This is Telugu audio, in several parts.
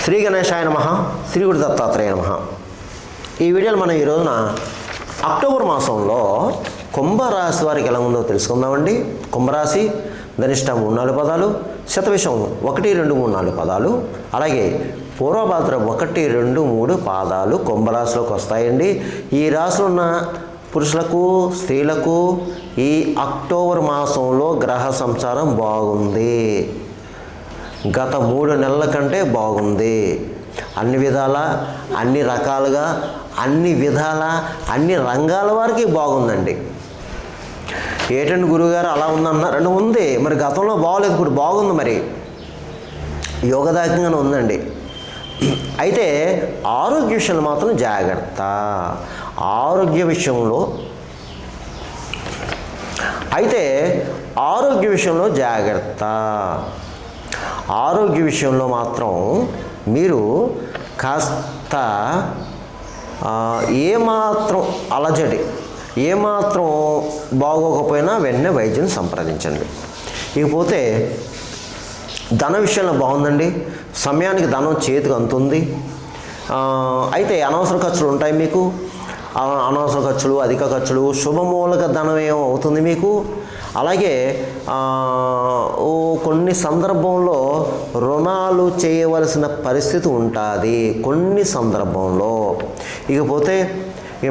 శ్రీ గణేశాయ నమః, శ్రీ గురు దత్తాత్రేయ నమః. ఈ వీడియోలో మనం ఈ రోజున అక్టోబర్ మాసంలో కుంభరాశి వారికి ఎలా ఉందో తెలుసుకుందామండి. కుంభరాశి ధనిష్ట 3-4 పదాలు, శతవిషం 1, 2, 3, 4 పదాలు, అలాగే పూర్వభాద్ర 1, 2, 3 పాదాలు కుంభరాశిలోకి వస్తాయండి. ఈ రాశిలో ఉన్న పురుషులకు స్త్రీలకు ఈ అక్టోబర్ మాసంలో గ్రహ సంచారం బాగుంది. గత 3 నెలల కంటే బాగుంది. అన్ని విధాల, అన్ని రకాలుగా, అన్ని విధాల, అన్ని రంగాల వారికి బాగుందండి. ఏటండి గురువుగారు అలా ఉందన్నారండి, ఉంది. మరి గతంలో బాగోలేదు, ఇప్పుడు బాగుంది. మరి యోగదాయకంగానే ఉందండి. అయితే ఆరోగ్య విషయంలో మాత్రం జాగ్రత్త. ఆరోగ్య విషయంలో జాగ్రత్త. ఆరోగ్య విషయంలో మాత్రం మీరు కాస్త ఏమాత్రం అలజడి, ఏమాత్రం బాగోకపోయినా వెంటనే వైద్యుని సంప్రదించండి. ఇకపోతే ధన విషయంలో బాగుందండి. సమయానికి ధనం చేతికి అందుతుంది. అయితే అనవసర ఖర్చులు ఉంటాయి మీకు. అనవసర ఖర్చులు, అధిక ఖర్చులు, శుభమూలక ధనం ఏమో అవుతుంది మీకు. అలాగే కొన్ని సందర్భంలో రుణాలు చేయవలసిన పరిస్థితి ఉంటుంది కొన్ని సందర్భంలో. ఇకపోతే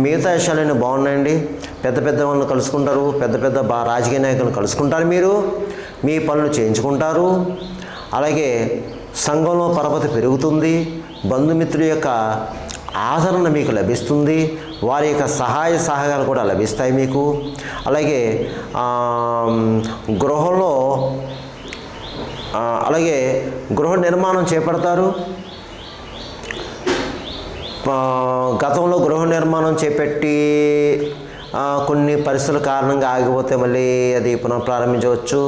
మిగతా విషయాలన్నీ బాగున్నాయండి. పెద్ద పెద్ద వాళ్ళని కలుసుకుంటారు, పెద్ద పెద్ద రాజకీయ నాయకులను కలుసుకుంటారు, మీరు మీ పనులు చేయించుకుంటారు. అలాగే సంఘంలో పరపతి పెరుగుతుంది. బంధుమిత్రుల యొక్క ఆదరణ మీకు లభిస్తుంది. వారి యొక్క సహాయ సహకారాలు కూడా లభిస్తాయి మీకు. అలాగే గృహ నిర్మాణం చేపడతారు. గతంలో గృహ నిర్మాణం చేపట్టి కొన్ని పరిస్థితుల కారణంగా ఆగిపోతే మళ్ళీ అది పునఃప్రారంభించవచ్చు.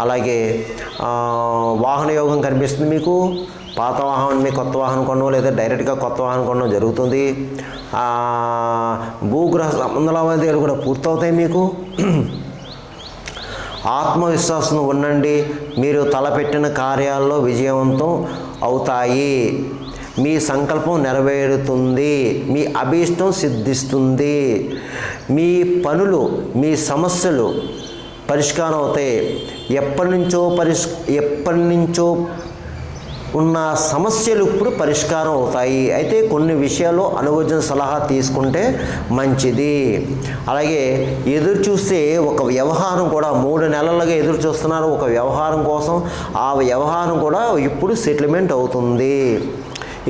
అలాగే వాహన యోగం కనిపిస్తుంది మీకు. పాత వాహనం మీ కొత్త వాహనం కొనడం, లేదా డైరెక్ట్గా కొత్త వాహనం కొనడం జరుగుతుంది. భూగ్రహ సంబంధ లావాదేవీలు కూడా పూర్తవుతాయి మీకు. ఆత్మవిశ్వాసం ఉండండి. మీరు తలపెట్టిన కార్యాల్లో విజయవంతం అవుతాయి. మీ సంకల్పం నెరవేరుతుంది. మీ అభీష్టం సిద్ధిస్తుంది. మీ పనులు, మీ సమస్యలు పరిష్కారం అవుతాయి. ఎప్పటి నుంచో ఉన్న సమస్యలు ఇప్పుడు పరిష్కారం అవుతాయి. అయితే కొన్ని విషయాల్లో అనుభవజ్ఞ సలహా తీసుకుంటే మంచిది. అలాగే ఎదురు చూస్తే ఒక వ్యవహారం కూడా 3 నెలలుగా ఎదురు చూస్తున్నారు ఒక వ్యవహారం కోసం. ఆ వ్యవహారం కూడా ఇప్పుడు సెటిల్మెంట్ అవుతుంది.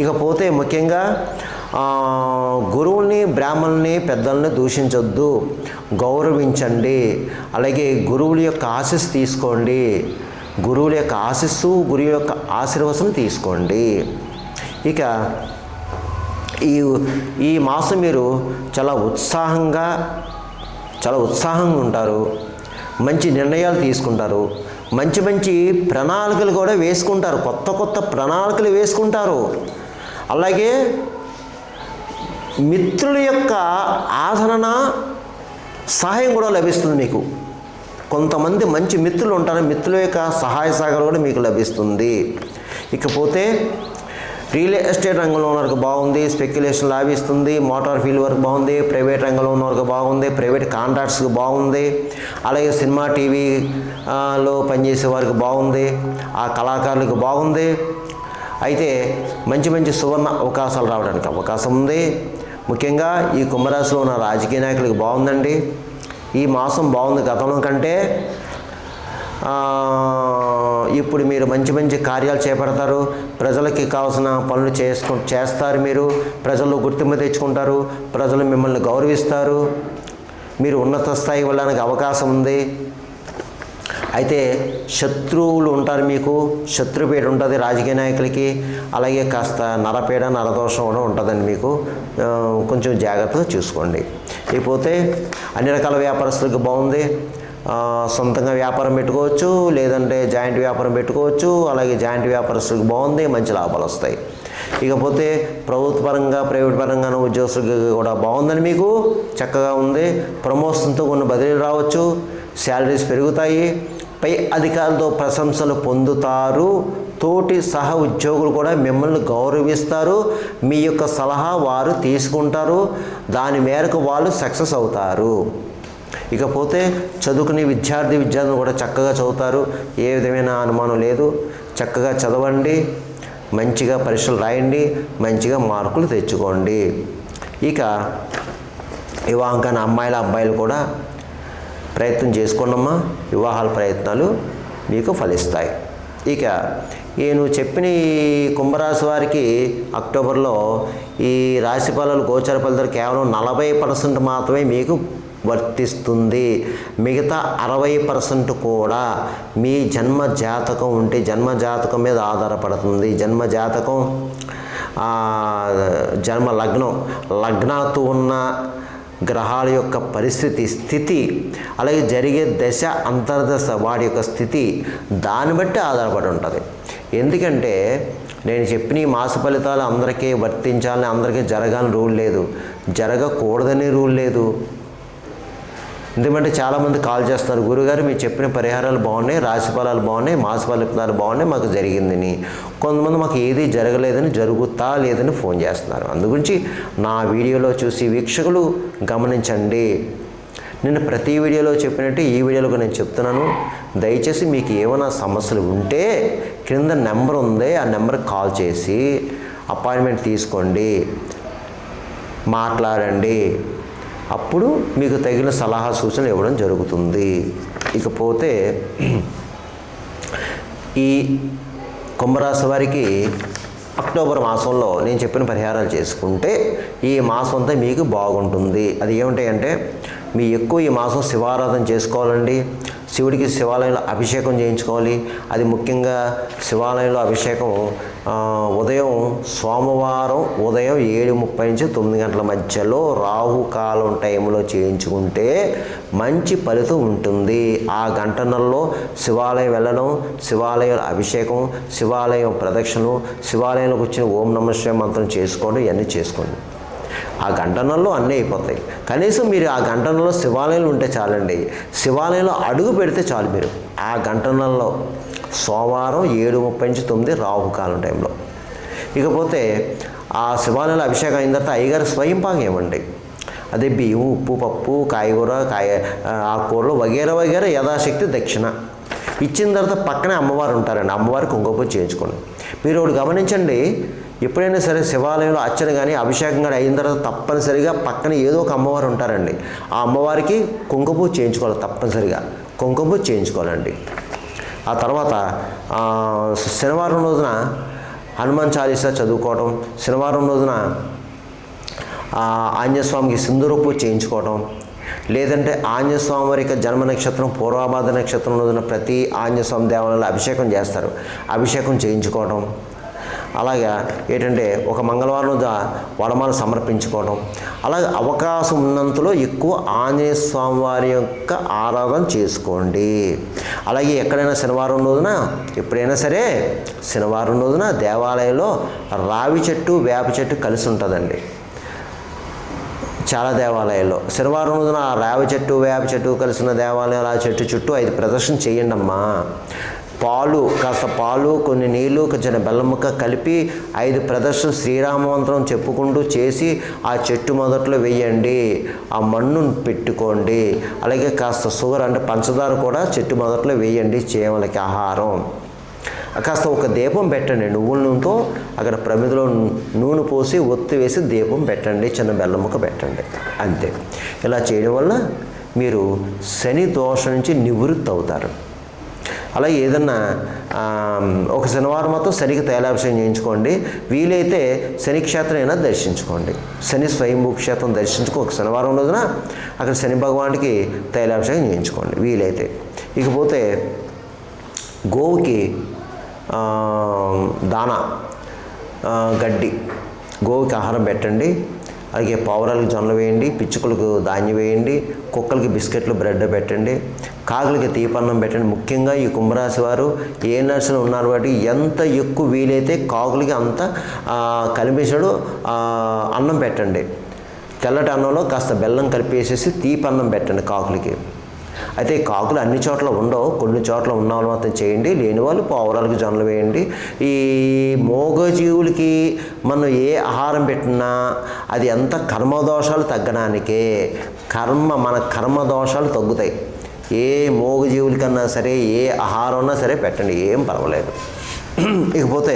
ఇకపోతే ముఖ్యంగా గురువుల్ని, బ్రాహ్మణుల్ని, పెద్దల్ని దూషించొద్దు, గౌరవించండి. అలాగే గురువుల యొక్క ఆశీస్సు తీసుకోండి. గురువుల యొక్క ఆశీస్సు, గురువు యొక్క ఆశీర్వచనం తీసుకోండి. ఇక ఈ మాసం మీరు చాలా ఉత్సాహంగా ఉంటారు. మంచి నిర్ణయాలు తీసుకుంటారు. మంచి ప్రణాళికలు కూడా వేసుకుంటారు. కొత్త ప్రణాళికలు వేసుకుంటారు. అలాగే మిత్రుల యొక్క ఆదరణ, సహాయం కూడా లభిస్తుంది మీకు. కొంతమంది మంచి మిత్రులు ఉంటారు. మిత్రుల యొక్క సహాయ సహకారం కూడా మీకు లభిస్తుంది. ఇకపోతే రియల్ ఎస్టేట్ రంగంలో ఉన్న వారికి బాగుంది. స్పెక్యులేషన్ లాభిస్తుంది. మోటార్ ఫీల్డ్ వరకు బాగుంది. ప్రైవేట్ రంగంలో ఉన్న వారికి బాగుంది. ప్రైవేట్ కాంట్రాక్ట్స్కి బాగుంది. అలాగే సినిమా, టీవీలో పనిచేసే వారికి బాగుంది. ఆ కళాకారులకు బాగుంది. అయితే మంచి సువర్ణ అవకాశాలు రావడానికి అవకాశం ఉంది. ముఖ్యంగా ఈ కుంభరాశిలో ఉన్న రాజకీయ నాయకులకు బాగుందండి. ఈ మాసం బాగుంది గతంలో కంటే. ఇప్పుడు మీరు మంచి కార్యాలు చేపడతారు. ప్రజలకి కావాల్సిన పనులు చేస్తారు. మీరు ప్రజల్లో గుర్తింపు తెచ్చుకుంటారు. ప్రజలు మిమ్మల్ని గౌరవిస్తారు. మీరు ఉన్నత స్థాయికి వెళ్ళడానికి అవకాశం ఉంది. అయితే శత్రువులు ఉంటారు మీకు. శత్రుపీడ ఉంటుంది రాజకీయ నాయకులకి. అలాగే కాస్త నరపీడ, నరదోషం కూడా ఉంటుందండి మీకు. కొంచెం జాగ్రత్తగా చూసుకోండి. ఇకపోతే అన్ని రకాల వ్యాపారస్తులకు బాగుంది. సొంతంగా వ్యాపారం పెట్టుకోవచ్చు, లేదంటే జాయింట్ వ్యాపారం పెట్టుకోవచ్చు. అలాగే జాయింట్ వ్యాపారస్తులకు బాగుంది. మంచి లాభాలు వస్తాయి. ఇకపోతే ప్రభుత్వ పరంగా, ప్రైవేట్ పరంగాను ఉద్యోగస్తులకు కూడా బాగుందని మీకు చక్కగా ఉంది. ప్రమోషన్తో కొన్ని బదిలీలు రావచ్చు. శాలరీస్ పెరుగుతాయి. పై అధికారులతో ప్రశంసలు పొందుతారు. తోటి సహ ఉద్యోగులు కూడా మిమ్మల్ని గౌరవిస్తారు. మీ యొక్క సలహా వారు తీసుకుంటారు. దాని మేరకు వాళ్ళు సక్సెస్ అవుతారు. ఇకపోతే చదువుకునే విద్యార్థులు కూడా చక్కగా చదువుతారు. ఏ విధమైన అనుమానం లేదు. చక్కగా చదవండి, మంచిగా పరీక్షలు రాయండి, మంచిగా మార్కులు తెచ్చుకోండి. ఇక వివాహం అబ్బాయిలు కూడా ప్రయత్నం చేసుకోండమ్మా. వివాహాల ప్రయత్నాలు మీకు ఫలిస్తాయి. ఇక నేను చెప్పిన ఈ కుంభరాశి వారికి అక్టోబర్లో ఈ రాశి ఫలాలు గోచర ఫలితాలు కేవలం 40% మాత్రమే మీకు వర్తిస్తుంది. మిగతా 60% కూడా మీ జన్మ జాతకం ఉంటే జన్మ జాతకం మీద ఆధారపడుతుంది. జన్మ జాతకం జన్మ లగ్నాలతో ఉన్న గ్రహాల యొక్క పరిస్థితి స్థితి, అలాగే జరిగే దశ అంతర్దశ వాటి యొక్క స్థితి దాన్ని బట్టి ఆధారపడి ఉంటుంది. ఎందుకంటే నేను చెప్పిన ఈ మాస ఫలితాలు అందరికీ వర్తించాలని, అందరికీ జరగాలని రూల్ లేదు, జరగకూడదని రూల్ లేదు. ఎందుకంటే చాలామంది కాల్ చేస్తారు, గురుగారు మీరు చెప్పిన పరిహారాలు బాగున్నాయి, రాశి ఫలాలు బాగున్నాయి, మాస ఫలితాలు బాగున్నాయి, మాకు జరిగిందని. కొంతమంది మాకు ఏది జరగలేదని, జరుగుతా లేదని ఫోన్ చేస్తున్నారు. అందుగురించి నా వీడియోలో చూసి వీక్షకులు గమనించండి. నేను ప్రతి వీడియోలో చెప్పినట్టు ఈ వీడియోలో నేను చెప్తున్నాను. దయచేసి మీకు ఏమైనా సమస్యలు ఉంటే క్రింద నెంబర్ ఉంది, ఆ నెంబర్కి కాల్ చేసి అపాయింట్మెంట్ తీసుకోండి, మాట్లాడండి. అప్పుడు మీకు తగిన సలహా సూచనలు ఇవ్వడం జరుగుతుంది. ఇకపోతే ఈ కుంభరాశి వారికి అక్టోబర్ మాసంలో నేను చెప్పిన పరిహారాలు చేసుకుంటే ఈ మాసం అంతా మీకు బాగుంటుంది. అది ఏమిటంటే మీ ఎక్కువ ఈ మాసం శివారాధన చేసుకోవాలండి. శివుడికి శివాలయంలో అభిషేకం చేయించుకోవాలి. అది ముఖ్యంగా శివాలయంలో అభిషేకం ఉదయం సోమవారం ఉదయం 7:30 నుంచి 9 గంటల మధ్యలో రాహుకాలం టైంలో చేయించుకుంటే మంచి ఫలితం ఉంటుంది. ఆ గంటన్నరలో శివాలయం వెళ్ళడం, శివాలయం అభిషేకం, శివాలయం ప్రదక్షిణం, శివాలయంలోకి వచ్చిన ఓం నమః శివాయ మంత్రం చేసుకోండి. ఇవన్నీ చేసుకోండి. ఆ గంటన్నరలో అన్నీ అయిపోతాయి. కనీసం మీరు ఆ గంటన్నరలో శివాలయంలో ఉంటే చాలండి. శివాలయంలో అడుగు పెడితే చాలు. మీరు ఆ గంటన్నరలో సోమవారం 7:30 నుంచి 9 రాహుకాలం టైంలో. ఇకపోతే ఆ శివాలయంలో అభిషేకం అయిన తర్వాత అయ్యగారు స్వయం పాకం ఇవ్వండి. అదే బియ్యం, ఉప్పు, పప్పు, కాయగూర, ఆకుకూరలు వగేరా వగేరా యథాశక్తి దక్షిణ ఇచ్చిన తర్వాత పక్కనే అమ్మవారు ఉంటారండి. అమ్మవారికి కుంకుమ చేయించుకోండి. మీరు ఒకటి గమనించండి, ఎప్పుడైనా సరే శివాలయంలో అర్చన కానీ అభిషేకం కానీ అయిన తర్వాత తప్పనిసరిగా పక్కన ఏదో ఒక అమ్మవారు ఉంటారండి. ఆ అమ్మవారికి కుంకుమ చేయించుకోవాలి. తప్పనిసరిగా కుంకుమ చేయించుకోవాలండి. ఆ తర్వాత శనివారం రోజున హనుమాన్ చాలీసా చదువుకోవడం, శనివారం రోజున ఆంజనేయ స్వామికి సింధూర పూజ చేయించుకోవడం, లేదంటే ఆంజనేయ స్వామి వారి యొక్క జన్మ నక్షత్రం పూర్వాభాద్ర నక్షత్రం రోజున ప్రతి ఆంజనేయ స్వామి దేవాలయంలో అభిషేకం చేస్తారు. అభిషేకం చేయించుకోవడం, అలాగే ఏంటంటే ఒక మంగళవారం రోజు వడమాల సమర్పించుకోవడం, అలాగే అవకాశం ఉన్నంతలో ఎక్కువ ఆంజనేయ స్వామి వారి యొక్క ఆరాధన చేసుకోండి. అలాగే ఎక్కడైనా శనివారం రోజున ఎప్పుడైనా సరే శనివారం రోజున దేవాలయంలో రావి చెట్టు వేప చెట్టు కలిసి ఉంటుందండి. చాలా దేవాలయాల్లో శనివారం రోజున ఆ రావి చెట్టు వేప చెట్టు కలిసిన దేవాలయాలు ఆ చెట్టు చుట్టూ 5 ప్రదక్షిణ చేయండి అమ్మా. కాస్త పాలు, కొన్ని నీళ్ళు, కొంచెం బెల్లం ముక్క కలిపి 5 ప్రదక్షిణ శ్రీరామమంత్రం చెప్పుకుంటూ చేసి ఆ చెట్టు మొదట్లో వేయండి. ఆ మన్నును పెట్టుకోండి. అలాగే కాస్త షుగర్ అంటే పంచదార కూడా చెట్టు మొదట్లో వేయండి. చీమలకి ఆహారం. కాస్త ఒక దీపం పెట్టండి. నువ్వుల నూనెతో అక్కడ ప్రమిదలో నూనె పోసి ఒత్తి వేసి దీపం పెట్టండి. చిన్న బెల్లం ముక్క పెట్టండి. అంతే. ఇలా చేయడం వల్ల మీరు శని దోషం నుంచి నివృత్తి అవుతారు. అలాగే ఏదన్నా ఒక శనివారం మొత్తం శనికి తైలాభిషేకం చేయించుకోండి. వీలైతే శని క్షేత్రం అయినా దర్శించుకోండి. శని స్వయంభూ క్షేత్రం దర్శించుకో. ఒక శనివారం రోజున అక్కడ శని భగవానికి తైలాభిషేకం చేయించుకోండి వీలైతే. ఇకపోతే గోవుకి దానా గడ్డి, గోవుకి ఆహారం పెట్టండి. అలాగే పావురాలకు జొన్నలు వేయండి, పిచ్చుకలకు ధాన్యం వేయండి, కుక్కలకి బిస్కెట్లు బ్రెడ్ పెట్టండి, కాకులకి తీపన్నం పెట్టండి. ముఖ్యంగా ఈ కుంభరాశి వారు ఏ నర్సులు ఉన్నారు కాబట్టి ఎంత ఎక్కువ వీలైతే కాకులకి అంత కలిపేసాడు అన్నం పెట్టండి. తెల్లటి అన్నంలో కాస్త బెల్లం కలిపేసేసి తీపన్నం పెట్టండి కాకులకి. అయితే ఈ కాకులు అన్ని చోట్ల ఉండవు, కొన్ని చోట్ల ఉన్న వాళ్ళు మాత్రం చేయండి, లేని వాళ్ళు పావురాలకు జొన్నలు వేయండి. ఈ మూగజీవులకి మనం ఏ ఆహారం పెట్టినా అది ఎంత కర్మదోషాలు తగ్గడానికే. మన కర్మదోషాలు తగ్గుతాయి. ఏ మూగజీవులకన్నా సరే ఏ ఆహారం ఉన్నా సరే పెట్టండి, ఏం పర్వాలేదు. ఇకపోతే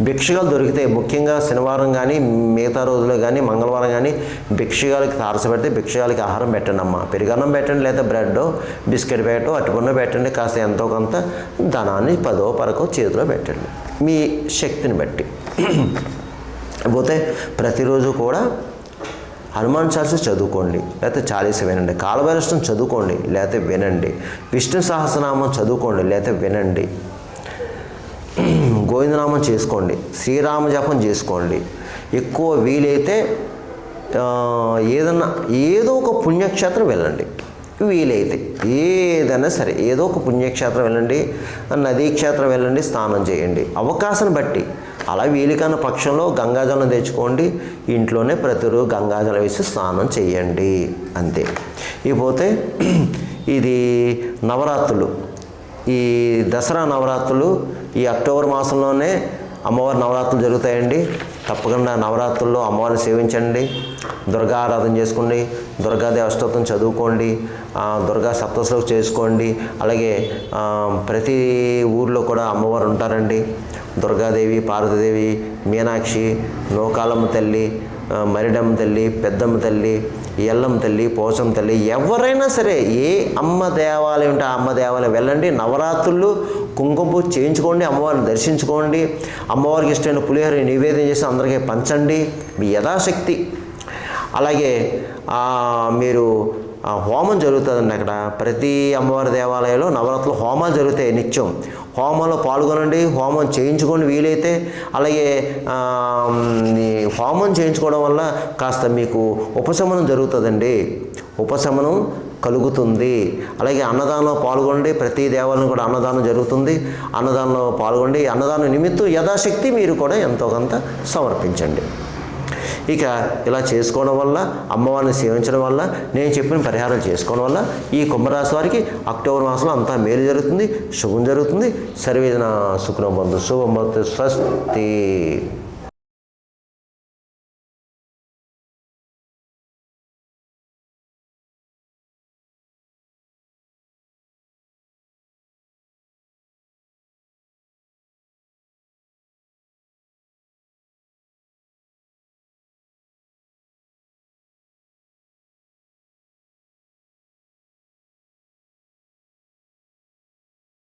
భిక్షగాలు దొరికితే ముఖ్యంగా శనివారం కానీ మిగతా రోజులు కానీ మంగళవారం కానీ భిక్షగాలకి తారసపెడితే భిక్షగాలకి ఆహారం పెట్టండి అమ్మ. పెరుగన్నం పెట్టండి, లేదా బ్రెడ్ బిస్కెట్ ప్యాకెట్ అట్టుకున్న పెట్టండి. కాస్త ఎంతో కొంత ధనాన్ని 10 10 చేతిలో పెట్టండి మీ శక్తిని బట్టి. పోతే ప్రతిరోజు కూడా హనుమాన్ చాలీస చదువుకోండి, లేకపోతే చాలీస వినండి. కాలభైరష్టం చదువుకోండి, లేకపోతే వినండి. విష్ణు సహస్రనామం చదువుకోండి, లేకపోతే వినండి. గోవిందనామం చేసుకోండి, శ్రీరామ జపం చేసుకోండి. ఎక్కువ వీలైతే ఏదో ఒక పుణ్యక్షేత్రం వెళ్ళండి. వీలైతే ఏదైనా సరే ఏదో ఒక పుణ్యక్షేత్రం వెళ్ళండి, నదీ క్షేత్రం వెళ్ళండి, స్నానం చేయండి అవకాశాన్ని బట్టి. అలా వీలికన్న పక్షంలో గంగాజలం తెచ్చుకోండి, ఇంట్లోనే ప్రతిరోజు గంగాజలం వేసి స్నానం చేయండి, అంతే. ఇకపోతే ఇది నవరాత్రులు, ఈ దసరా నవరాత్రులు ఈ అక్టోబర్ మాసంలోనే అమ్మవారి నవరాత్రులు జరుగుతాయండి. తప్పకుండా నవరాత్రుల్లో అమ్మవారిని సేవించండి, దుర్గా ఆరాధన చేసుకోండి, దుర్గాదేవి అష్టోత్తరం చదువుకోండి, దుర్గా సప్తశ్లోకి చేసుకోండి. అలాగే ప్రతి ఊర్లో కూడా అమ్మవారు ఉంటారండి. దుర్గాదేవి, పార్వతీదేవి, మీనాక్షి, నూకాలమ్మ తల్లి, మరిడమ్మ తల్లి, పెద్దమ్మ తల్లి, ఎల్లమ్మ తల్లి, పోచమ్మ తల్లి, ఎవరైనా సరే ఏ అమ్మ దేవాలయం ఉంటే ఆ అమ్మ దేవాలయం వెళ్ళండి. నవరాత్రులు కుంకుమ పూజ చేయించుకోండి, అమ్మవారిని దర్శించుకోండి. అమ్మవారికి ఇష్టమైన పులిహోర నివేదన చేసి అందరికీ పంచండి మీ యథాశక్తి. అలాగే మీరు హోమం జరుగుతుందండి అక్కడ. ప్రతి అమ్మవారి దేవాలయంలో నవరాత్రులు హోమాలు జరుగుతాయి నిత్యం. హోమంలో పాల్గొనండి, హోమం చేయించుకోండి వీలైతే. అలాగే హోమం చేయించుకోవడం వల్ల కాస్త మీకు ఉపశమనం జరుగుతుందండి, ఉపశమనం కలుగుతుంది. అలాగే అన్నదానంలో పాల్గొండి, ప్రతి దేవాలయం కూడా అన్నదానం జరుగుతుంది. అన్నదానంలో పాల్గొండి, అన్నదానం నిమిత్తం యథాశక్తి మీరు కూడా ఎంతో కొంత సమర్పించండి. ఇక ఇలా చేసుకోవడం వల్ల, అమ్మవారిని సేవించడం వల్ల, నేను చెప్పిన పరిహారం చేసుకోవడం వల్ల ఈ కుంభరాశి వారికి అక్టోబర్ మాసంలో అంతా మేలు జరుగుతుంది, శుభం జరుగుతుంది. సర్వేజన సుఖినో భవంతు. శుభం భవతు. స్వస్తి.